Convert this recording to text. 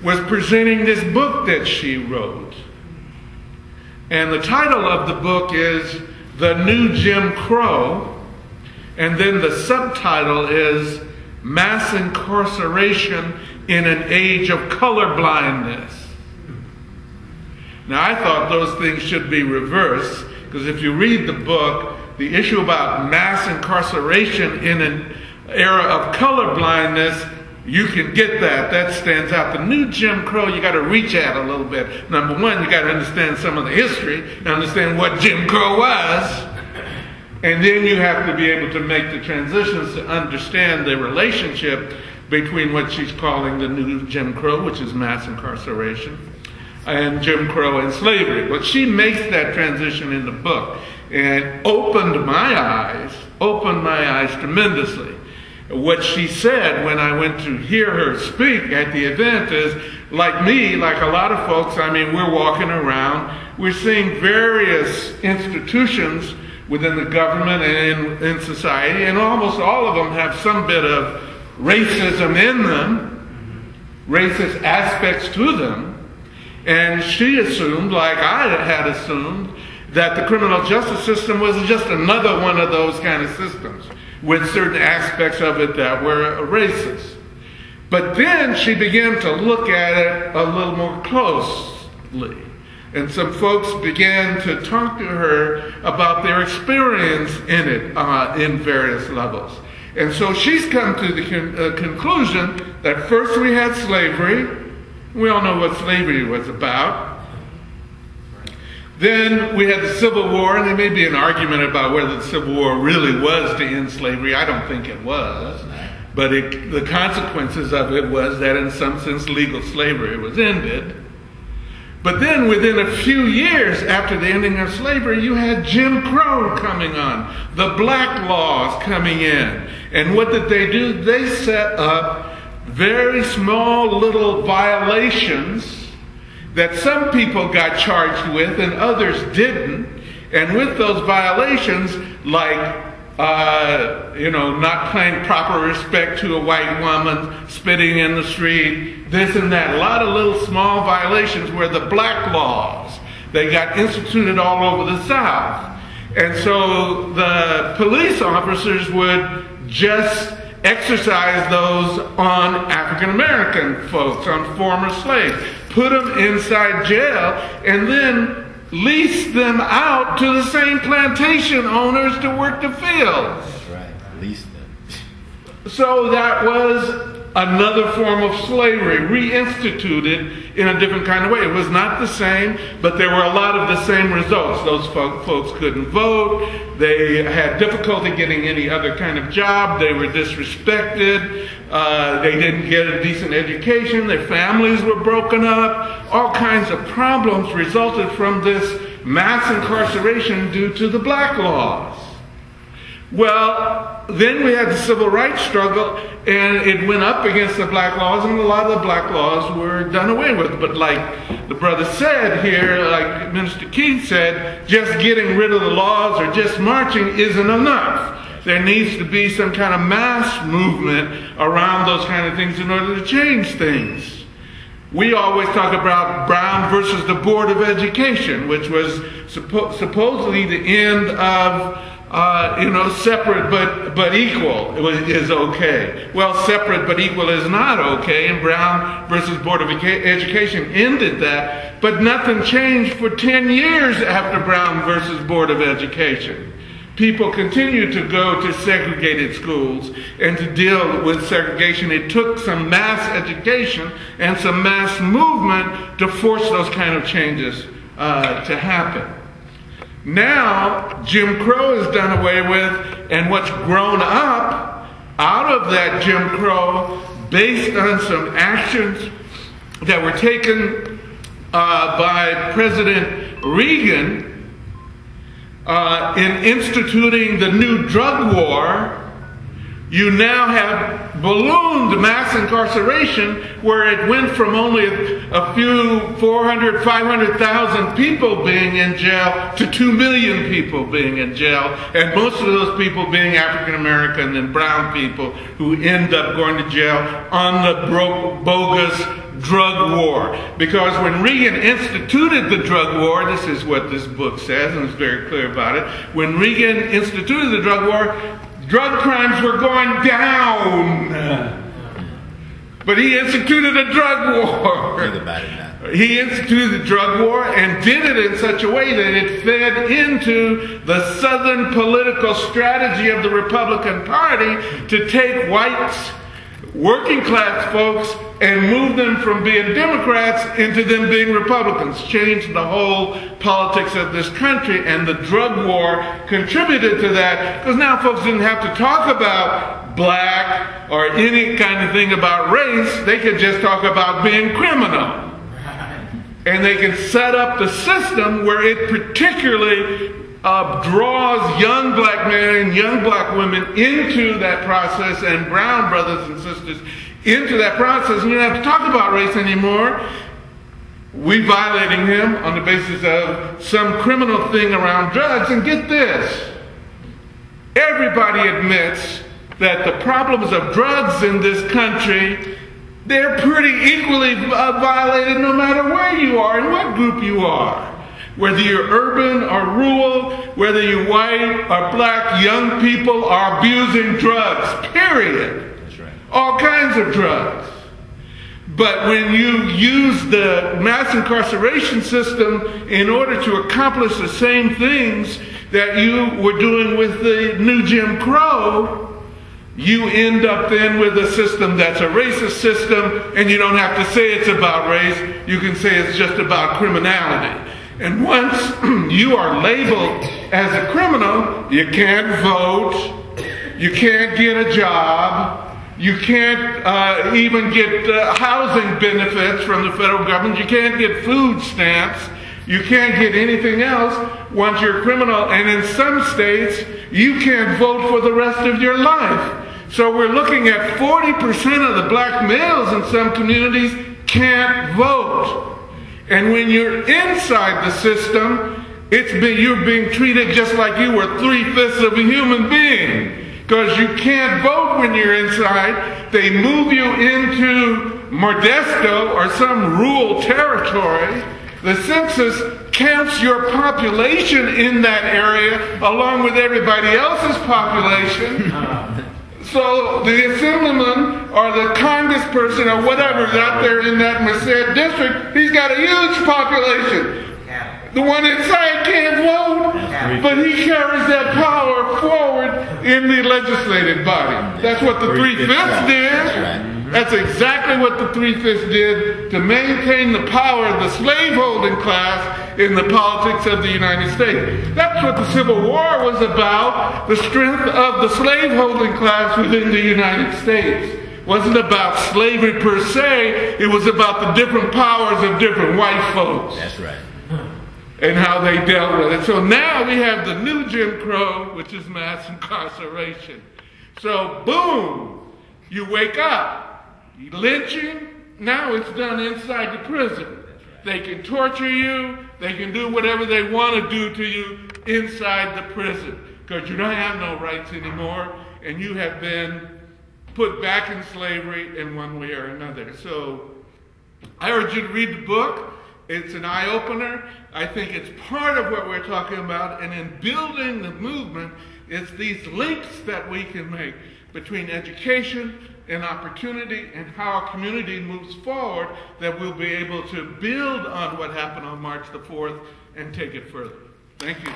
was presenting this book that she wrote. And the title of the book is The New Jim Crow, and then the subtitle is Mass Incarceration in an Age of Colorblindness. Now, I thought those things should be reversed, because if you read the book, the issue about mass incarceration in an era of colorblindness, you can get that. That stands out. The new Jim Crow, you got to reach at a little bit. Number one, you got to understand some of the history, and understand what Jim Crow was. And then you have to be able to make the transitions to understand the relationship between what she's calling the new Jim Crow, which is mass incarceration, and Jim Crow and slavery. But she makes that transition in the book, and opened my eyes tremendously. What she said when I went to hear her speak at the event is, like me, like a lot of folks, I mean, we're walking around, we're seeing various institutions within the government and in society, and almost all of them have some bit of racism in them, racist aspects to them. And she assumed, like I had assumed, that the criminal justice system was just another one of those kind of systems, with certain aspects of it that were racist. But then she began to look at it a little more closely. And some folks began to talk to her about their experience in it in various levels. And so she's come to the conclusion that first we had slavery. We all know what slavery was about. Then we had the Civil War, and there may be an argument about whether the Civil War really was to end slavery. I don't think it was. But the consequences of it was that in some sense legal slavery was ended. But then within a few years after the ending of slavery, you had Jim Crow coming on, the black laws coming in. And what did they do? They set up very small little violations that some people got charged with and others didn't. And with those violations, like, not paying proper respect to a white woman, spitting in the street, this and that. A lot of little small violations were the black laws. They got instituted all over the South. And so the police officers would just exercise those on African American folks, on former slaves, put them inside jail, and then lease them out to the same plantation owners to work the fields. That's right, lease them. So that was another form of slavery, reinstituted in a different kind of way. It was not the same, but there were a lot of the same results. Those folks couldn't vote. They had difficulty getting any other kind of job. They were disrespected. They didn't get a decent education. Their families were broken up. All kinds of problems resulted from this mass incarceration due to the black laws. Well, then we had the civil rights struggle, and it went up against the black laws, and a lot of the black laws were done away with. But like the brother said here, like Minister Keith said, just getting rid of the laws or just marching isn't enough. There needs to be some kind of mass movement around those kind of things in order to change things. We always talk about Brown versus the Board of Education, which was supposedly the end of separate but equal is okay. Well, separate but equal is not okay, and Brown versus Board of Education ended that, but nothing changed for 10 years after Brown versus Board of Education. People continue to go to segregated schools and to deal with segregation. It took some mass education and some mass movement to force those kind of changes to happen. Now, Jim Crow is done away with, and what's grown up out of that Jim Crow, based on some actions that were taken by President Reagan in instituting the new drug war, You now have ballooned mass incarceration where it went from only a few 400, 500,000 people being in jail to 2 million people being in jail, and most of those people being African American and brown people who end up going to jail on the bogus drug war. Because when Reagan instituted the drug war, this is what this book says, and it's very clear about it, when Reagan instituted the drug war, drug crimes were going down. But he instituted a drug war. Think about it now. He instituted the drug war and did it in such a way that it fed into the Southern political strategy of the Republican Party to take whites, working class folks, and move them from being Democrats into them being Republicans. Changed the whole politics of this country, and the drug war contributed to that, because now folks didn't have to talk about black or any kind of thing about race. They could just talk about being criminal. And they can set up the system where it particularly draws young black men and young black women into that process, and brown brothers and sisters into that process. And you don't have to talk about race anymore. We violating him on the basis of some criminal thing around drugs. And get this, everybody admits that the problems of drugs in this country, they're pretty equally violated no matter where you are and what group you are. Whether you're urban or rural, whether you're white or black, young people are abusing drugs, period. That's right. All kinds of drugs. But when you use the mass incarceration system in order to accomplish the same things that you were doing with the new Jim Crow, you end up then with a system that's a racist system, and you don't have to say it's about race. You can say it's just about criminality. And once you are labeled as a criminal, you can't vote, you can't get a job, you can't even get housing benefits from the federal government, you can't get food stamps, you can't get anything else once you're a criminal, and in some states, you can't vote for the rest of your life. So we're looking at 40% of the black males in some communities can't vote. And when you're inside the system, you're being treated just like you were 3/5 of a human being. Because you can't vote when you're inside. They move you into Modesto or some rural territory. The census counts your population in that area along with everybody else's population. So the assemblyman or the congressperson or whatever is out there in that Merced district, he's got a huge population. The one inside can't vote, but he carries that power forward in the legislative body. That's what the 3/5 did. That's exactly what the 3/5 did to maintain the power of the slaveholding class in the politics of the United States. That's what the Civil War was about, the strength of the slaveholding class within the United States. It wasn't about slavery per se, it was about the different powers of different white folks. That's right. And how they dealt with it. So now we have the new Jim Crow, which is mass incarceration. So boom, you wake up. Lynching, now it's done inside the prison. They can torture you, they can do whatever they want to do to you inside the prison. Because you don't have no rights anymore, and you have been put back in slavery in one way or another. So I urge you to read the book. It's an eye-opener. I think it's part of what we're talking about, and in building the movement, it's these links that we can make between education and opportunity and how our community moves forward that we'll be able to build on what happened on March the 4th and take it further. Thank you.